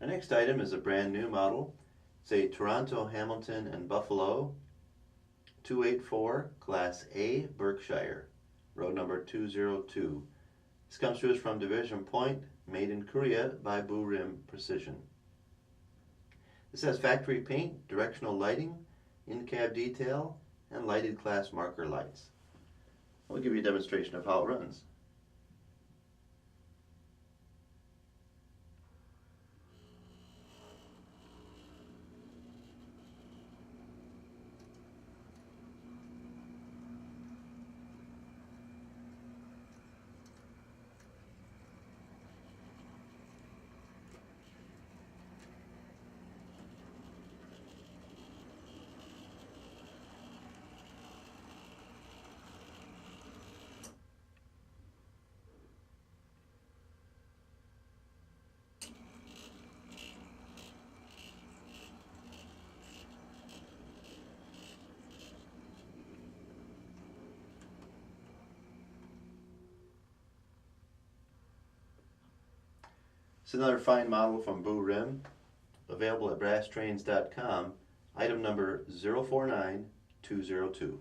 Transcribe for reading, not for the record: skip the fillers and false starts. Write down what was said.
Our next item is a brand new model. It's a Toronto, Hamilton, and Buffalo 284 Class A Berkshire, road number 202. This comes to us from Division Point, made in Korea by Blue Rim Precision. This has factory paint, directional lighting, in-cab detail, and lighted class marker lights. I'll give you a demonstration of how it runs. It's another fine model from Blue Rim, available at brasstrains.com, item number 049202.